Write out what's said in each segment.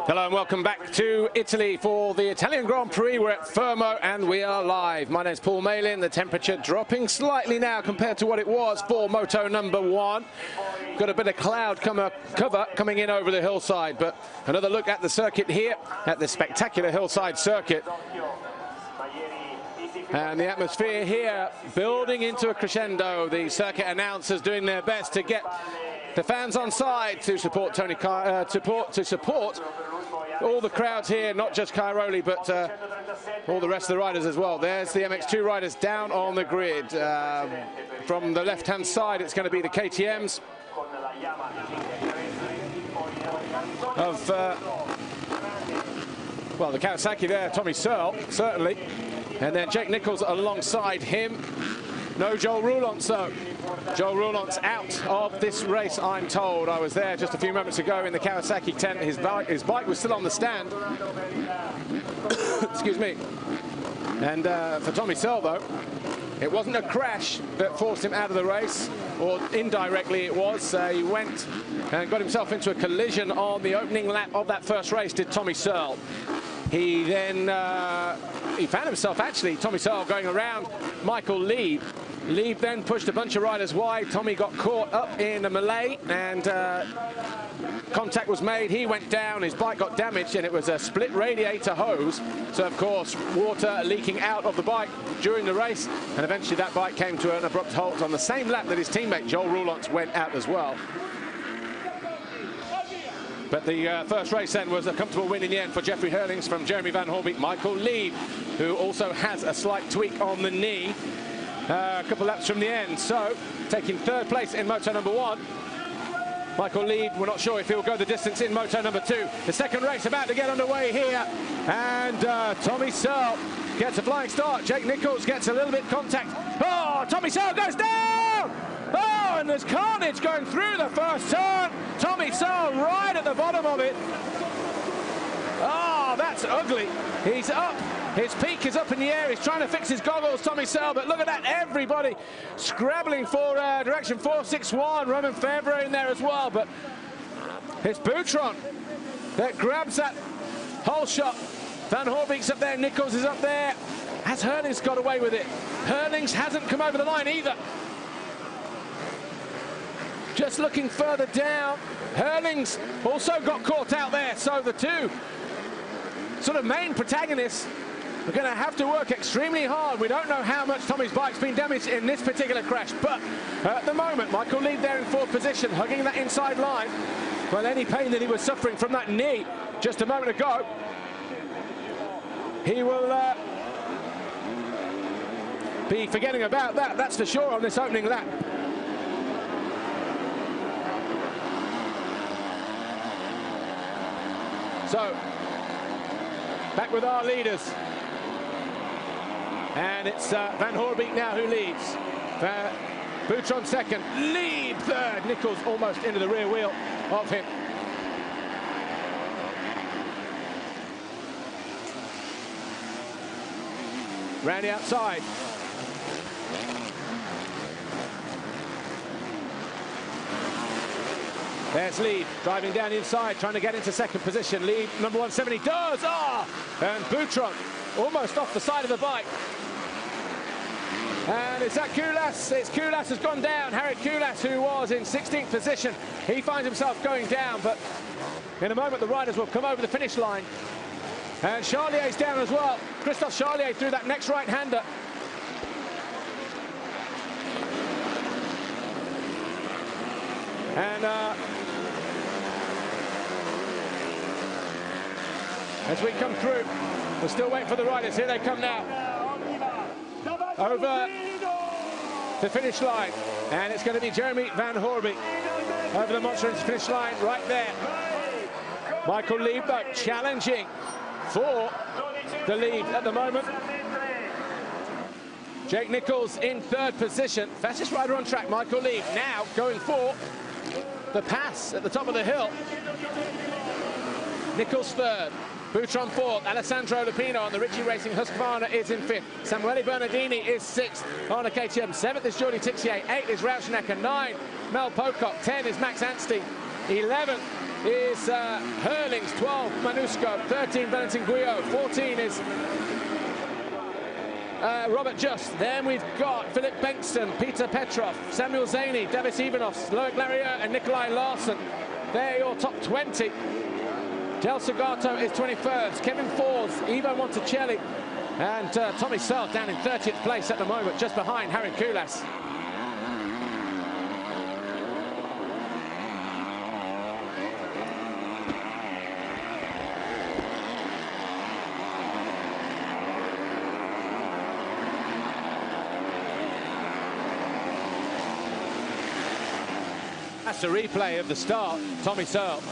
Hello and welcome back to Italy for the Italian Grand Prix. We're at Fermo and we are live. My name's Paul Malin. The temperature dropping slightly now compared to what it was for Moto number 1. Got a bit of cloud cover coming in over the hillside, but another look at the circuit here, at the spectacular hillside circuit. And the atmosphere here building into a crescendo. The circuit announcers doing their best to get the fans on side to support to support all the crowds here, not just Cairoli, but all the rest of the riders as well. There's the MX2 riders down on the grid. From the left-hand side, it's going to be the KTMs of, well, the Kawasaki there, Tommy Searle, certainly. And then Jake Nichols alongside him. No Joel Roulant, so Joel Roulant's out of this race, I'm told. I was there just a few moments ago in the Kawasaki tent. His bike was still on the stand. Excuse me. And for Tommy Searle, though, it wasn't a crash that forced him out of the race, or indirectly it was. He went and got himself into a collision on the opening lap of that first race, did Tommy Searle. He then, he found himself actually, Tommy Searle, going around Michael Lieb. Lieb then pushed a bunch of riders wide. Tommy got caught up in a melee and contact was made. He went down, his bike got damaged, and it was a split radiator hose. So of course, water leaking out of the bike during the race, and eventually that bike came to an abrupt halt on the same lap that his teammate Joel Roulant went out as well. But the first race then was a comfortable win in the end for Jeffrey Herlings from Jeremy Van Hoorbeek. Michael Lieb, who also has a slight tweak on the knee, a couple laps from the end. So, taking third place in Moto number 1. Michael Lieb, we're not sure if he'll go the distance in Moto number 2. The second race about to get underway here. And Tommy Searle gets a flying start. Jake Nichols gets a little bit contact. Oh, Tommy Searle goes down! Oh, and there's carnage going through the first turn. Tommy Searle right at the bottom of it. Oh, that's ugly. He's up. His peak is up in the air. He's trying to fix his goggles, Tommy Searle, but look at that. Everybody scrabbling for direction 461. Roman Febvre in there as well, but it's Boutron that grabs that whole shot. Van Hoorbeek's up there. Nichols is up there. Has Herlings got away with it? Herlings hasn't come over the line either. Just looking further down, Herlings also got caught out there. So the two sort of main protagonists are going to have to work extremely hard. We don't know how much Tommy's bike's been damaged in this particular crash, but at the moment, Michael Lieb there in fourth position, hugging that inside line. Well, any pain that he was suffering from that knee just a moment ago, he will be forgetting about that, that's for sure, on this opening lap. So, back with our leaders. And it's Van Hoorbeek now who leads. Boutron second, Lieb third. Nichols almost into the rear wheel of him. Round the outside. There's Lieb driving down inside, trying to get into second position. Lieb, number 170, does! And Boutron almost off the side of the bike. And it's at Koulas. It's Koulas has gone down. Harit Koulas, who was in 16th position, he finds himself going down, but in a moment the riders will come over the finish line. And Charlier's down as well. Christophe Charlier through that next right-hander. And as we come through, we're still waiting for the riders. Here they come now. Over the finish line. And it's going to be Jeremy Van Hoorbeek over the Monster Energy finish line right there. Michael Lieb, though, challenging for the lead at the moment. Jake Nichols in third position. Fastest rider on track, Michael Lieb, now going for the pass at the top of the hill. Nichols third. Boutron fourth, Alessandro Lupino on the Ritchie Racing Husqvarna is in fifth. Samuele Bernardini is sixth on a KTM. Seventh is Jordi Tixier, 8 is Rauschnecker, 9 Mel Pocock, 10 is Max Anstey, 11 is Hurlings, 12 Manusco, 13 Valentin Guyot, 14 is Robert Just. Then we've got Philip Bengtsson, Peter Petrov, Samuel Zaney, Davis Ivanovs, Loic Larieux and Nikolai Larsen. They're your top 20. Del Segato is 21st, Kevin Fors, Ivo Monticelli and Tommy Searle down in 30th place at the moment, just behind Harry Koulas. That's a replay of the start. Tommy Searle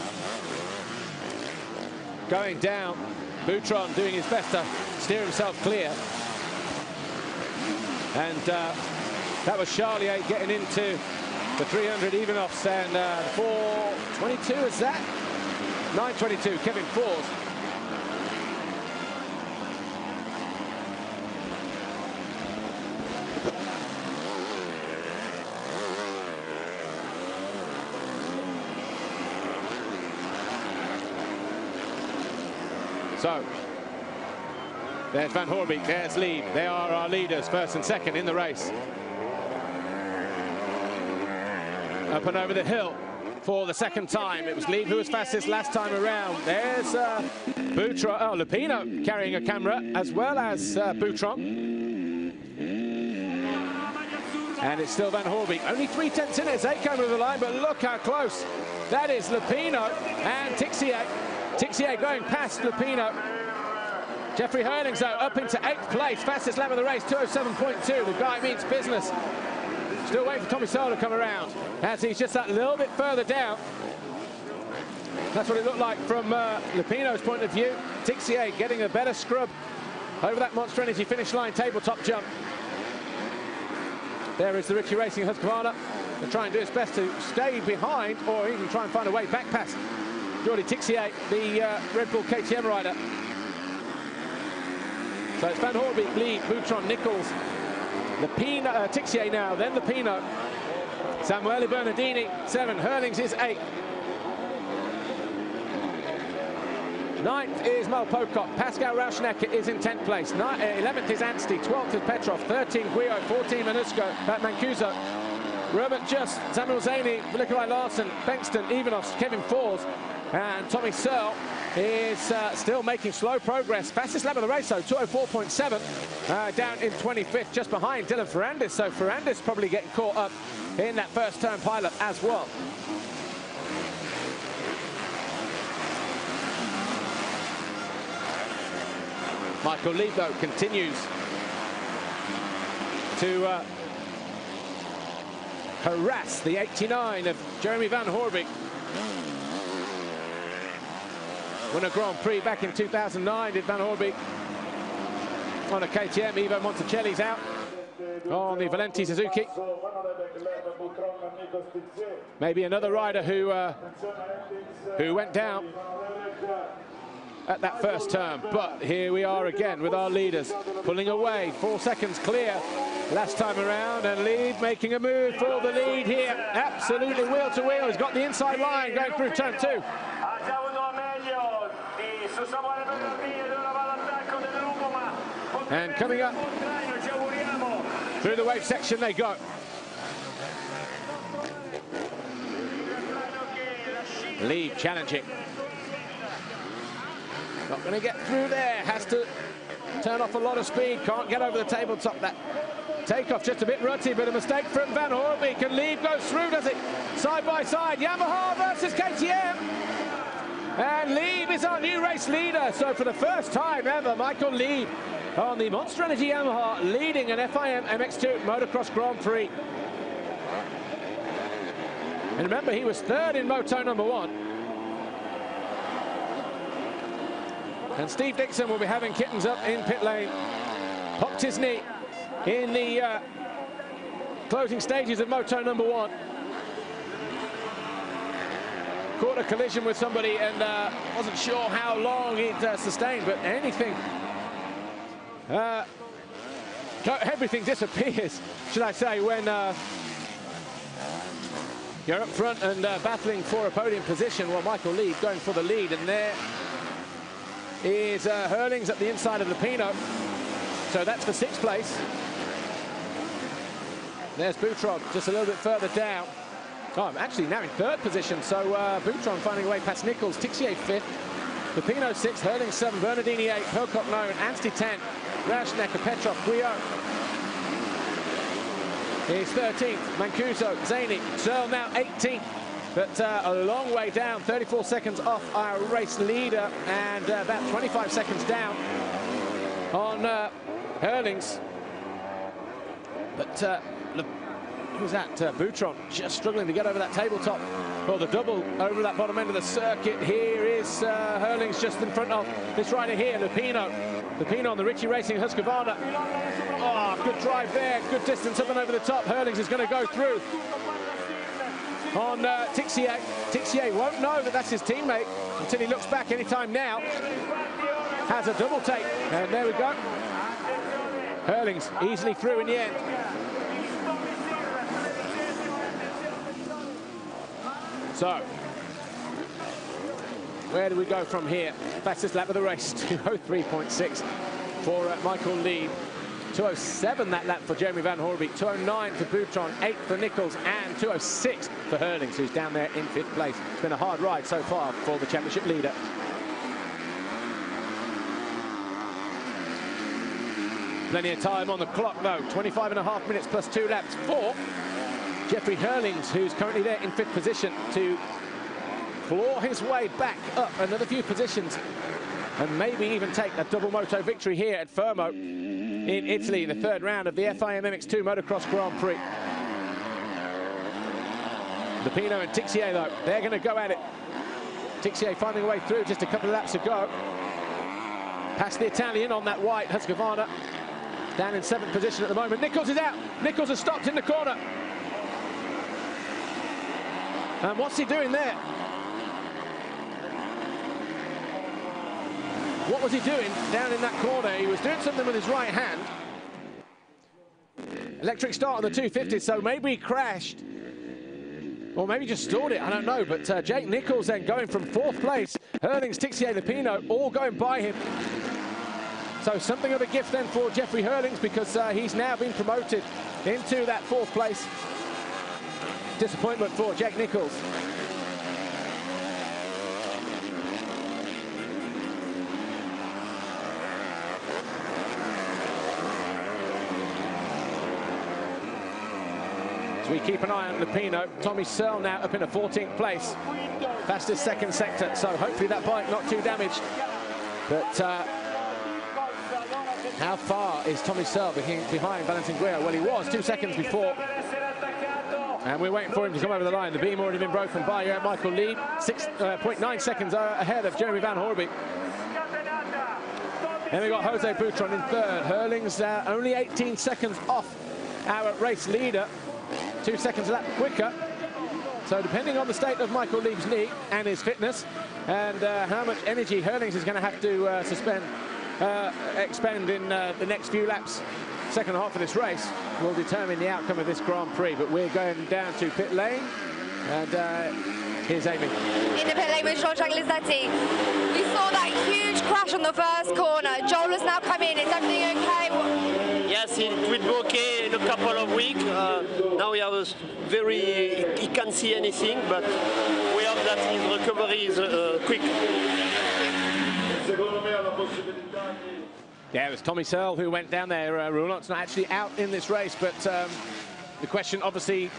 going down. Boutron doing his best to steer himself clear. And that was Charlier getting into the 300 Ivanovs and 4:22 is that? 9:22, Kevin Fors. So, there's Van Hoorbeek, there's Lieb. They are our leaders, first and second in the race. Up and over the hill for the second time. It was Lieb who was fastest last time around. There's Lupino carrying a camera, as well as Boutron. And it's still Van Hoorbeek. Only 3/10 in it. It's 8 came over the line, but look how close. That is Lupino and Tixier. Tixier going past Lupino. Jeffrey Hurlings, though, up into 8th place. Fastest lap of the race, 2:07.2. The guy means business. Still waiting for Tommy Searle to come around, as he's just that little bit further down. That's what it looked like from Lupino's point of view. Tixier getting a better scrub over that Monster Energy finish line tabletop jump. There is the Ritchie Racing Husqvarna. They'll try and do its best to stay behind, or even try and find a way back past Jordi Tixier, the Red Bull KTM rider. So it's Van Hoorbeek, Lieb, Boutron, Nichols, Lupino, Tixier now, then Lupino. Samuele Bernardini, 7, Hurlings is 8. 9th is Mal Pocock, Pascal Rauschnecker is in 10th place. 11th is Anstey, 12th is Petrov, 13 Guyot, 14 Mancuso, Robert Just, Samuel Zaney, Nikolai Larsen, Bengtsson, Ivanovs, Kevin Fors, and Tommy Searle is still making slow progress. Fastest lap of the race, though, 2:04.7, down in 25th, just behind Dylan Ferrandis. So Ferrandis probably getting caught up in that first turn pilot as well. Michael Lieb, though, continues to harass the 89 of Jeremy Van Hoorbeek. Won a Grand Prix back in 2009, did Van Hoorbeek on a KTM. Ivo Monticelli's out on the Valenti Suzuki. Maybe another rider who went down at that first turn. But here we are again with our leaders pulling away. 4 seconds clear last time around, and Lieb making a move for the lead here. Absolutely wheel to wheel. He's got the inside line going through turn 2. And coming up through the wave section they go. Lieb challenging. Not going to get through there. Has to turn off a lot of speed. Can't get over the tabletop. That takeoff just a bit rutty, but a mistake from Van Hoorbeek. And Lieb goes through, does it? Side by side. Yamaha versus KTM. And Lieb is our new race leader. So for the first time ever, Michael Lieb on the Monster Energy Yamaha leading an FIM MX2 Motocross Grand Prix. And remember, he was 3rd in Moto number 1. And Steve Dixon will be having kittens up in pit lane. Popped his knee in the closing stages of Moto number 1. Caught a collision with somebody and wasn't sure how long it sustained, but anything, everything disappears, should I say, when You're up front and battling for a podium position. Well, Michael Lieb going for the lead, and there is Herlings at the inside of Lupino. So that's for 6th place. There's Boutron just a little bit further down. Oh, I'm actually now in 3rd position. So Boutron finding a way past Nichols, Tixier 5th, Lupino 6th, Herlings 7th, Bernardini 8th, Pocock 9th, Anstey 10th, Rauschnecker, Petrov, Guillaume is 13th, Mancuso, Zaney, Searle now 18th, but a long way down, 34 seconds off our race leader, and about 25 seconds down on Herlings. But who's that? Boutron just struggling to get over that tabletop, or the double over that bottom end of the circuit. Here is Herlings just in front of this rider here, Lupino. Lupino on the Ritchie Racing Husqvarna. Oh, good drive there, good distance up and over the top. Herlings is going to go through on Tixier. Tixier won't know that that's his teammate until he looks back anytime now. Has a double take, and there we go. Herlings easily through in the end. So, where do we go from here? Fastest lap of the race, 2:03.6 for Michael Lieb. 2:07 that lap for Jeremy Van Hoorbeek, 2:09 for Boutron, 8 for Nichols, and 2:06 for Herlings, who's down there in 5th place. It's been a hard ride so far for the championship leader. Plenty of time on the clock, though. 25.5 minutes plus 2 laps for Jeffrey Herlings, who's currently there in 5th position, to claw his way back up another few positions and maybe even take a double moto victory here at Fermo in Italy, the 3rd round of the FIM MX2 Motocross Grand Prix. Lupino and Tixier, though, they're going to go at it. Tixier finding a way through, just a couple of laps to go. Past the Italian on that white Husqvarna. Down in 7th position at the moment. Nichols is out. Nichols has stopped in the corner. And what's he doing there? What was he doing down in that corner? He was doing something with his right hand. Electric start on the 250, so maybe he crashed. Or maybe just stalled it, I don't know. But Jake Nichols then going from 4th place. Herlings, Tixier, Lupino all going by him. So something of a gift then for Jeffrey Herlings, because he's now been promoted into that 4th place. Disappointment for Jack Nichols. So we keep an eye on Lupino. Tommy Searle now up in a 14th place. Fastest 2nd sector, so hopefully that bike not too damaged. But how far is Tommy Searle behind Valentin Guerra? Well, he was 2 seconds before. And we're waiting for him to come over the line. The beam already been broken by Michael Lieb. 6.9 seconds ahead of Jeremy Van Hoorbeek. And we've got Jose Boutron in 3rd. Herlings only 18 seconds off our race leader. 2 seconds a lap quicker. So depending on the state of Michael Lieb's knee and his fitness, and how much energy Herlings is going to have to expend in the next few laps, second half of this race, will determine the outcome of this Grand Prix. But we're going down to pit lane, and here's Amy. In the pit lane with Jean-Jacques Lizzetti. We saw that huge crash on the first corner. Joel has now come in. Is everything okay? Yes, it will be okay in a couple of weeks. Now he has he can't see anything, but we hope that his recovery is quick. Yeah, it was Tommy Searle who went down there. Roulan's not actually out in this race, but the question obviously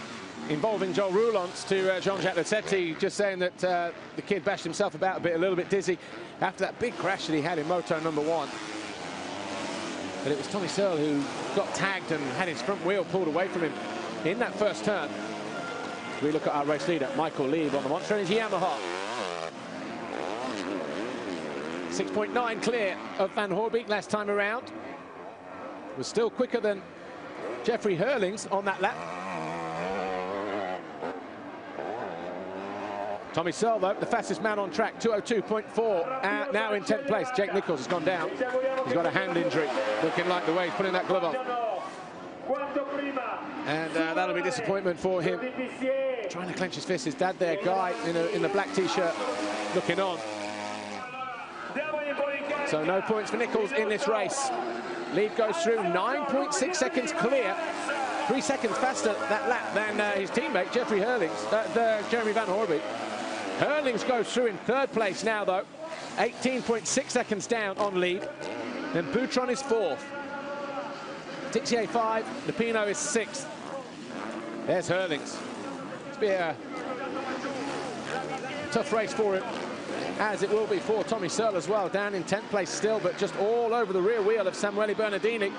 involving Joel Roulance to Jean-Jacques Lizzetti, just saying that the kid bashed himself about a little bit dizzy after that big crash that he had in moto number 1. But it was Tommy Searle who got tagged and had his front wheel pulled away from him in that first turn. We look at our race leader, Michael Lieb, on the Monster Energy Yamaha. 6.9 clear of Van Hoorbeek last time around. Was still quicker than Jeffrey Herlings on that lap. Tommy Searle, though, the fastest man on track, 2:02.4, now in 10th place. Jake Nichols has gone down. He's got a hand injury, looking like the way he's putting that glove on. And that'll be disappointment for him. trying to clench his fist. His dad there, Guy, in the black t-shirt, looking on. So no points for Nichols in this race. Lead goes through 9.6 seconds clear. 3 seconds faster that lap than his teammate, Jeffrey Hurlings, Jeremy Van Hoorbeek. Hurlings goes through in 3rd place now, though. 18.6 seconds down on lead. Then Boutron is 4th. Tixier 5, Lupino is 6th. There's Hurlings. It's be a tough race for him, as it will be for Tommy Searle as well, down in 10th place still, but just all over the rear wheel of Samuele Bernardini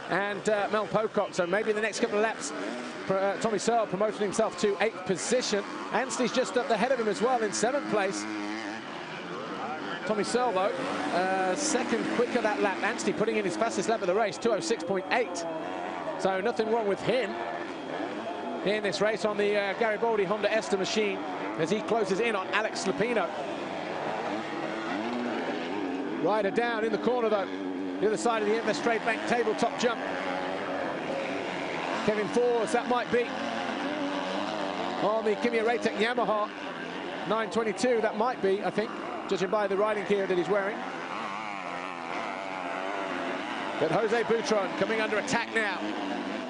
and Mel Pocock. So maybe the next couple of laps, Tommy Searle promoting himself to 8th position. Anstey's just up ahead of him as well in 7th place. Tommy Searle, though, 2nd quicker that lap. Anstey putting in his fastest lap of the race, 2:06.8. So nothing wrong with him in this race on the Garibaldi Honda Ester machine as he closes in on Alex Lupino. Ryder down in the corner, though. The other side of the Invest Trade Bank tabletop jump. Kevin Fors, that might be. On the Kimi Ratek Yamaha 922, that might be, I think, judging by the riding gear that he's wearing. But Jose Boutron coming under attack now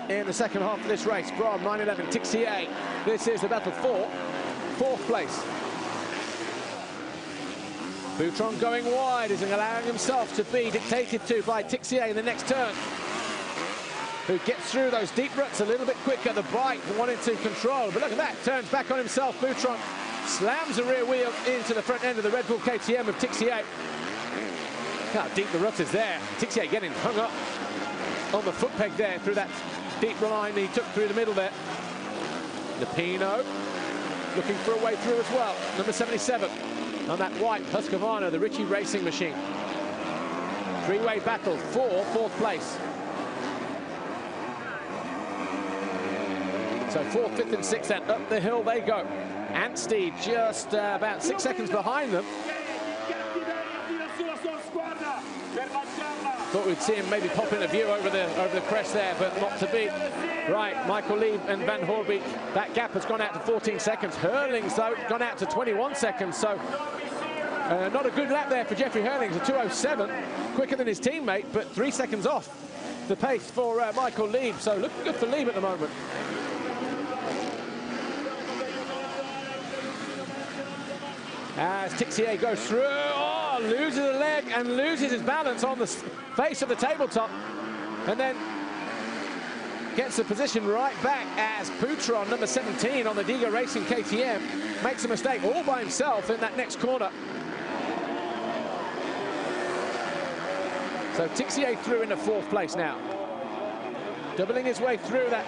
in the second half of this race from 911 Tixier. This is the battle for 4th place. Boutron going wide, is allowing himself to be dictated to by Tixier in the next turn, who gets through those deep ruts a little bit quicker. The bike wanted to control, but look at that, turns back on himself. Boutron slams the rear wheel into the front end of the Red Bull KTM of Tixier. How deep the rut is there. Tixier getting hung up on the foot peg there through that deep line he took through the middle there. Lupino looking for a way through as well. Number 77 on that white Husqvarna, the Ritchie Racing machine. 3-way battle for 4th place. So 4th, 5th and 6th, and up the hill they go. Anstey just about 6 seconds behind them. Thought we'd see him maybe pop in a view over the crest there, but not to be. Right, Michael Lee and Van Hoorbeek, that gap has gone out to 14 seconds. Hurlings, though, gone out to 21 seconds, so not a good lap there for Jeffrey Hurlings, a 2:07, quicker than his teammate, but 3 seconds off the pace for Michael Lee, so looking good for Lee at the moment. As Tixier goes through, loses a leg and loses his balance on the face of the tabletop, and then gets the position right back as Boutron, number 17 on the Diga Racing KTM, makes a mistake all by himself in that next corner. So Tixier through into 4th place now, doubling his way through that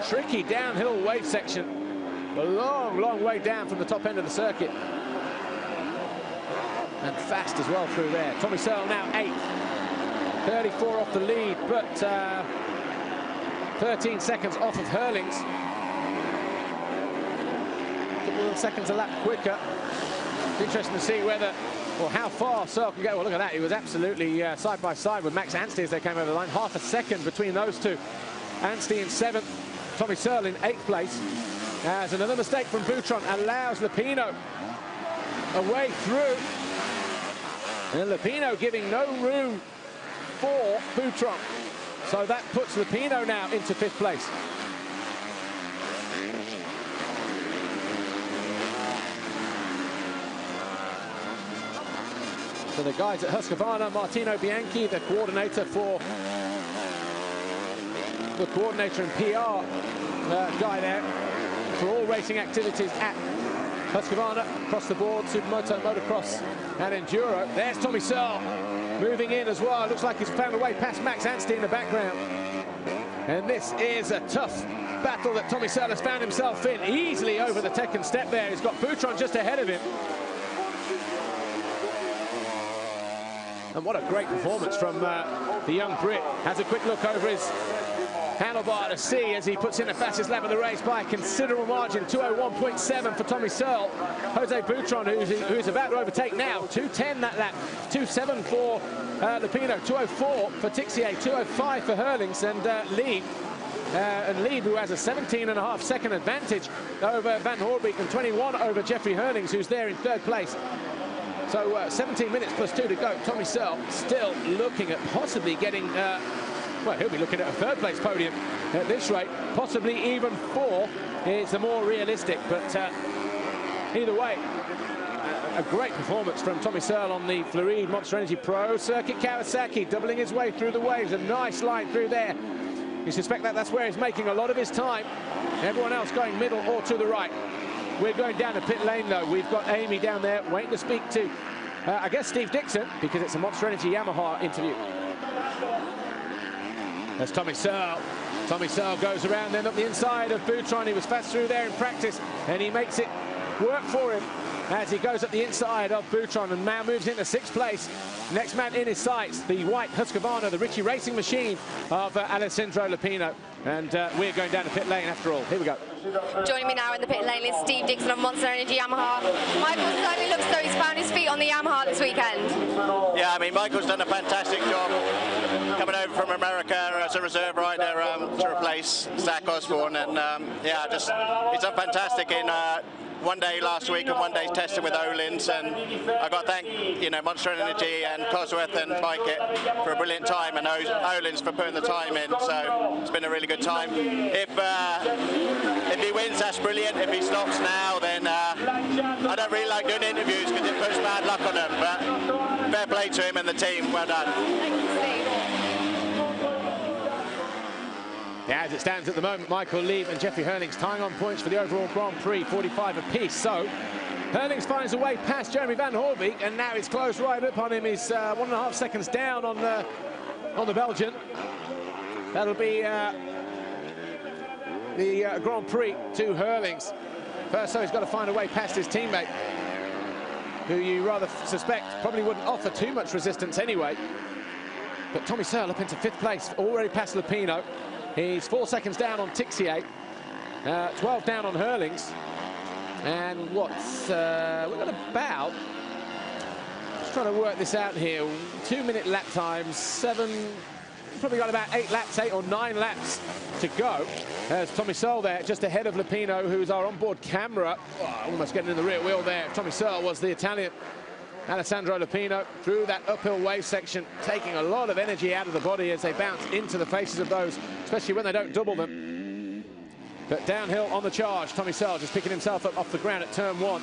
tricky downhill wave section, a long way down from the top end of the circuit. And fast as well through there. Tommy Searle now 8th, 34 off the lead, but 13 seconds off of Hurlings. A couple of seconds a lap quicker. Interesting to see whether, or how far Searle can go. Well, look at that. He was absolutely side by side with Max Anstey as they came over the line. Half a second between those two. Anstey in 7th, Tommy Searle in 8th place. As another mistake from Boutron allows Lupino a way through. And Lupino giving no room for Boutron. So that puts Lupino now into 5th place. So the guys at Husqvarna, Martino Bianchi, the coordinator and PR guy there for all racing activities at Husqvarna, across the board, Supermoto, Motocross and Enduro. There's Tommy Searle moving in as well. Looks like he's found a way past Max Anstey in the background. And this is a tough battle that Tommy Searle has found himself in, easily over the Tekken step there. He's got Boutron just ahead of him. And what a great performance from the young Brit. Has a quick look over his handlebar to see as he puts in the fastest lap of the race by a considerable margin, 2:01.7 for Tommy Searle. Jose Boutron, who's about to overtake now, 2:10 that lap, 2:07 for Lupino, 2:04 for Tixier, 2:05 for Hurlings, and Lee and lead, who has a 17.5-second advantage over Van Hoorbeek and 21 over Jeffrey Hurlings, who's there in third place. So 17 minutes plus 2 to go. Tommy Searle still looking at possibly getting, well, he'll be looking at a third place podium at this rate. Possibly even 4 is the more realistic, but either way, a great performance from Tommy Searle on the Floride Monster Energy Pro Circuit. Kawasaki doubling his way through the waves. A nice line through there. You suspect that that's where he's making a lot of his time. Everyone else going middle or to the right. We're going down the pit lane, though. We've got Amy down there waiting to speak to, I guess, Steve Dixon, because it's a Monster Energy Yamaha interview. That's Tommy Searle. Tommy Searle goes around then up the inside of Boutron. He was fast through there in practice, and he makes it work for him as he goes up the inside of Boutron and now moves into 6th place. Next man in his sights, the white Husqvarna, the Ritchie Racing Machine of Alessandro Lupino. And we're going down the pit lane after all. Here we go. Joining me now in the pit lane is Steve Dixon of Monster Energy Yamaha. Michael certainly looks as though he's found his feet on the Yamaha this weekend. Yeah, I mean, Michael's done a fantastic job coming over from America as a reserve rider to replace Zach Osborne. And yeah, just he's done fantastic in one day last week and one day testing with Öhlins, and I got to thank, you know, Monster Energy and Cosworth and Bike It for a brilliant time, and Öhlins for putting the time in. So it's been a really good time. If he wins, that's brilliant. If he stops now, then I don't really like doing interviews because it puts bad luck on him. But fair play to him and the team. Well done. Thank you, Steve. Yeah, as it stands at the moment, Michael Lieb and Jeffrey Hurlings tying on points for the overall Grand Prix, 45 apiece. So Hurlings finds a way past Jeremy Van Hoorbeek, and now it's close right up on him. He's 1.5 seconds down on the Belgian. That'll be the Grand Prix to Hurlings. First, so he's got to find a way past his teammate, who you rather suspect probably wouldn't offer too much resistance anyway. But Tommy Searle up into 5th place, already past Lupino. He's 4 seconds down on Tixier, 12 down on Hurlings. And we've got about, just trying to work this out here, 2-minute lap times, probably got about 8 or 9 laps to go. There's Tommy Searle there, just ahead of Lupino, who's our onboard camera. Oh, almost getting in the rear wheel there. Tommy Searle was the Italian. Alessandro Lupino through that uphill wave section, taking a lot of energy out of the body as they bounce into the faces of those, especially when they don't double them. But downhill on the charge, Tommy Searle just picking himself up off the ground at turn 1.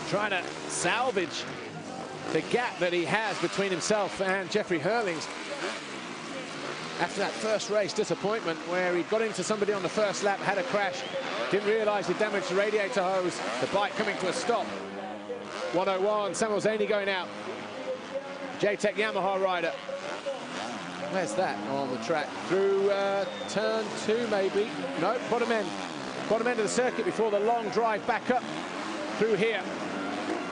Trying to salvage the gap that he has between himself and Jeffrey Hurlings. After that first race disappointment where he got into somebody on the first lap, had a crash, didn't realise he damaged the radiator hose, the bike coming to a stop. 101, Samuel Zaney going out. J-Tech Yamaha rider. Where's that on the track? Through turn 2 maybe. No, bottom end. Bottom end of the circuit before the long drive back up through here.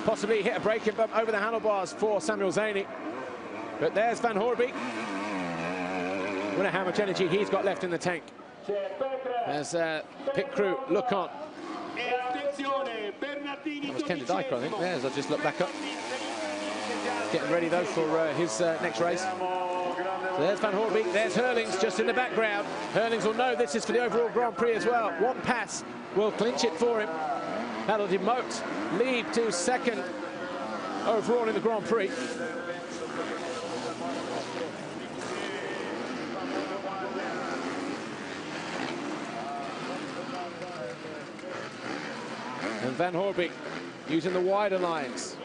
Possibly hit a braking bump over the handlebars for Samuel Zaney. But there's Van Hoorbeek. Wonder how much energy he's got left in the tank. As pit crew look on. That was Ken de Dyker, I think, there, as I just look back up. Getting ready, though, for his next race. So there's Van Hoorbeek, there's Hurlings just in the background. Hurlings will know this is for the overall Grand Prix as well. One pass will clinch it for him. That'll demote Lieb to 2nd overall in the Grand Prix. And Van Hoorbeek using the wider lines.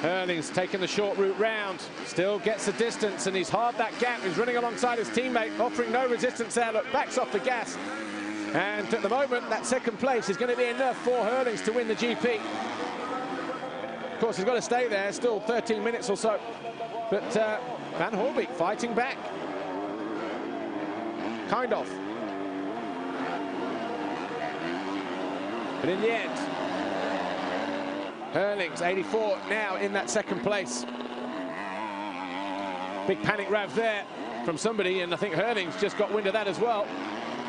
Hurlings taking the short route round, still gets the distance, and he's halved that gap. He's running alongside his teammate, offering no resistance there. Look, backs off the gas. And at the moment, that 2nd place is going to be enough for Hurlings to win the GP. Of course, he's got to stay there, still 13 minutes or so. But Van Hoorbeek fighting back. Kind of. But in the end, Hurlings, 84, now in that 2nd place. Big panic rev there from somebody, and I think Hurlings just got wind of that as well.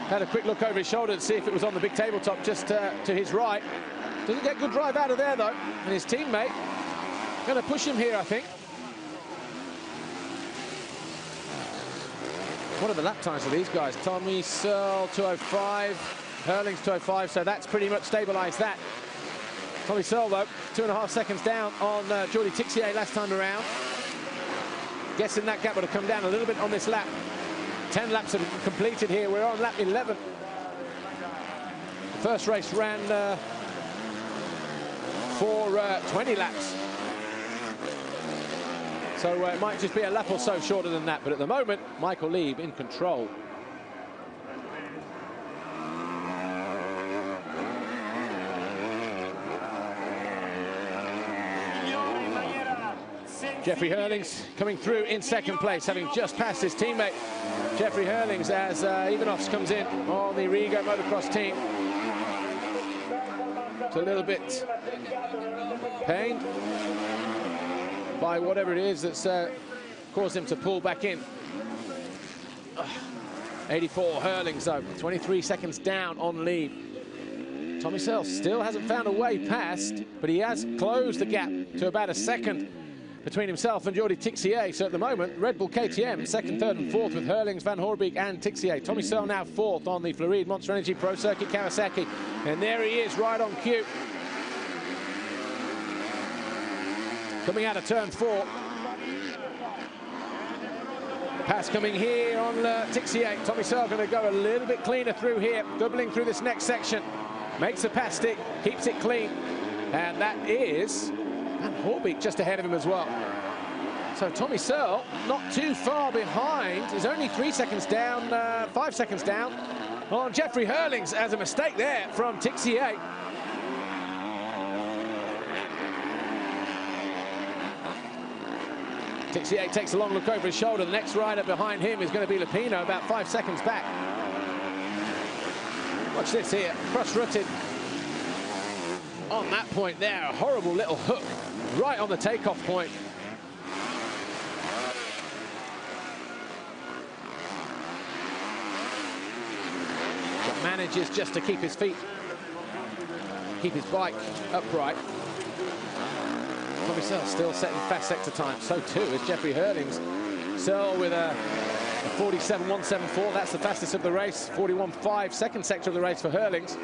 Had a quick look over his shoulder to see if it was on the big tabletop just to his right. Doesn't get good drive out of there, though. And his teammate going to push him here, I think. What are the lap times for these guys? Tommy Searle 2:05, Hurlings 2:05, so that's pretty much stabilised that. Tommy Searle, though, 2.5 seconds down on Jordi Tixier last time around. Guessing that gap would have come down a little bit on this lap. 10 laps have completed here. We're on lap 11. The first race ran for 20 laps. So it might just be a lap or so shorter than that. But at the moment, Michael Lieb in control. Jeffrey Hurlings coming through in second place, having just passed his teammate. Jeffrey Hurlings as Ivanovs comes in on the Rigo Motocross team. It's a little bit pained by whatever it is that's caused him to pull back in. 84 Hurlings, though, 23 seconds down on lead. Tommy Searle still hasn't found a way past, but he has closed the gap to about a second between himself and Jordi Tixier. So at the moment, Red Bull KTM second, third and fourth with Hurlings, Van Hoorbeek and Tixier. Tommy Searle now fourth on the Floride Monster Energy Pro Circuit Kawasaki. And there he is, right on cue. Coming out of turn 4. Pass coming here on Tixier. Tommy Searle going to go a little bit cleaner through here, doubling through this next section. Makes a pass stick, keeps it clean. And that is Van Hoorbeek just ahead of him as well. So Tommy Searle not too far behind. He's only 3 seconds down, 5 seconds down on Jeffrey Hurlings, as a mistake there from Tixier. Tixier takes a long look over his shoulder. The next rider behind him is going to be Lupino, about 5 seconds back. Watch this here, cross-rutted on that point there. A horrible little hook right on the takeoff point. But manages just to keep his feet, keep his bike upright. Tommy Searle still setting fast sector time. So too is Jeffrey Hurlings. Searle with a 47.174. That's the fastest of the race. 41.5, second sector of the race for Hurlings.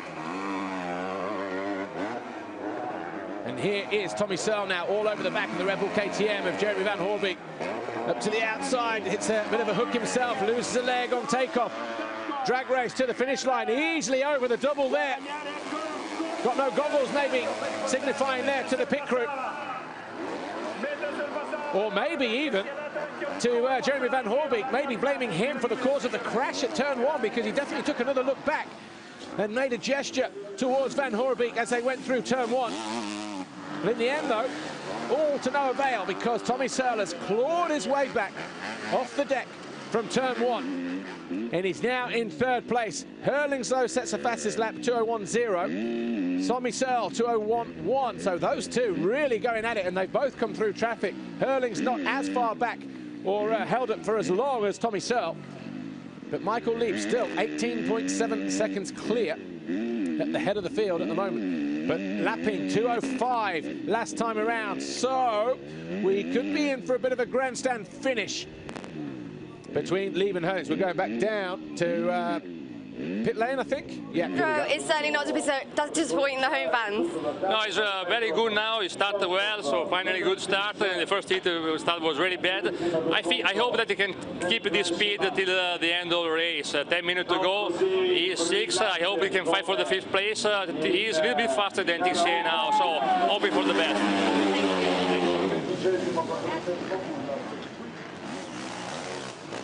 And here is Tommy Searle now all over the back of the Red Bull KTM of Jeremy Van Hoorbeek. Up to the outside, hits a bit of a hook himself, loses a leg on takeoff. Drag race to the finish line, easily over the double there. Got no goggles maybe, signifying there to the pit crew. Or maybe even to Jeremy Van Hoorbeek, maybe blaming him for the cause of the crash at turn 1, because he definitely took another look back and made a gesture towards Van Hoorbeek as they went through turn 1. But in the end, though, all to no avail, because Tommy Searle has clawed his way back off the deck from turn 1. And he's now in third place. Hurlings, though, sets the fastest lap, 2:01.0. Tommy Searle, 2:01.1. So those two really going at it, and they've both come through traffic. Hurlings not as far back or held up for as long as Tommy Searle. But Michael Lieb still 18.7 seconds clear at the head of the field at the moment. But lapping 2:05 last time around. So we could be in for a bit of a grandstand finish between Lieb and Hurlings. We're going back down to pit lane, I think. Yeah. No, it's certainly not disappointing the home fans. No, it's very good now. He started well, so finally good start. And the first hit start was really bad. I hope that he can keep this speed till the end of the race. 10 minutes to go. He is 6. I hope he can fight for the 5th place. He is a little bit faster than Tixier now, so hoping for the best.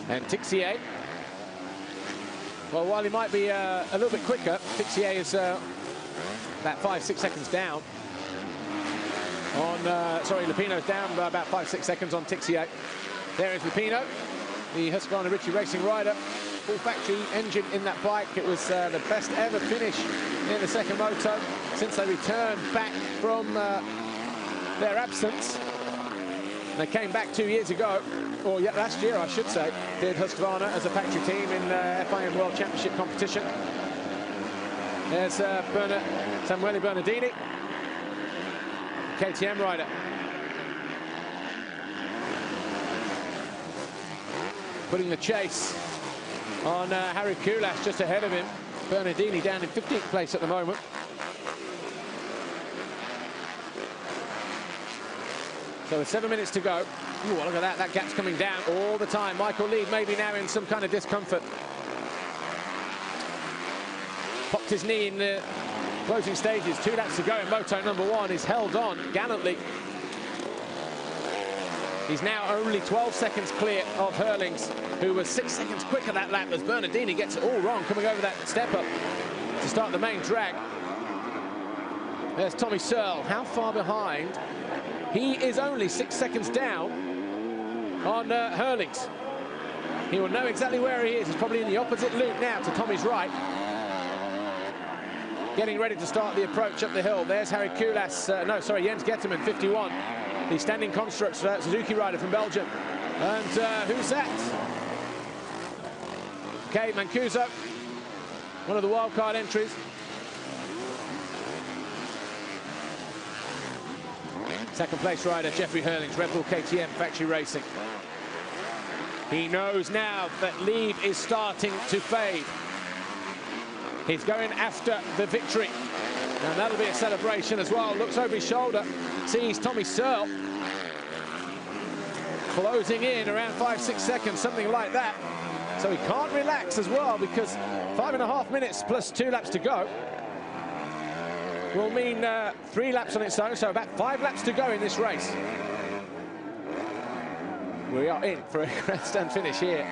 And Tixier, well, while he might be a little bit quicker, Tixier is about 5-6 seconds down on, sorry, Lupino's down by about 5-6 seconds on Tixier. There is Lupino, the Husqvarna Ritchie Racing rider. Full factory engine in that bike. It was the best ever finish in the second moto since they returned back from their absence. They came back 2 years ago, or last year I should say, did Husqvarna as a factory team in FIM World Championship competition. There's Samuele Bernardini, KTM rider. Putting the chase on Harry Kulas just ahead of him. Bernardini down in 15th place at the moment. So with 7 minutes to go. Ooh, look at that. That gap's coming down all the time. Michael Leib maybe now in some kind of discomfort. Popped his knee in the closing stages. 2 laps to go in moto number 1. He's held on gallantly. He's now only 12 seconds clear of Hurlings, who was 6 seconds quicker that lap as Bernardini gets it all wrong, coming over that step up to start the main drag. There's Tommy Searle. How far behind? He is only 6 seconds down on Hurlings. He will know exactly where he is. He's probably in the opposite loop now to Tommy's right. Getting ready to start the approach up the hill. There's Harry Kulas, Jens Getterman, 51. The standing constructs Suzuki rider from Belgium. And who's that? Okay, Mancuso, one of the wildcard entries. Second place rider, Jeffrey Hurlings, Red Bull KTM Factory Racing. He knows now that Leib is starting to fade. He's going after the victory. And that'll be a celebration as well. Looks over his shoulder, sees Tommy Searle closing in around 5-6 seconds, something like that. So he can't relax as well, because 5.5 minutes plus 2 laps to go will mean 3 laps on its own, so about 5 laps to go in this race. We are in for a grandstand finish here.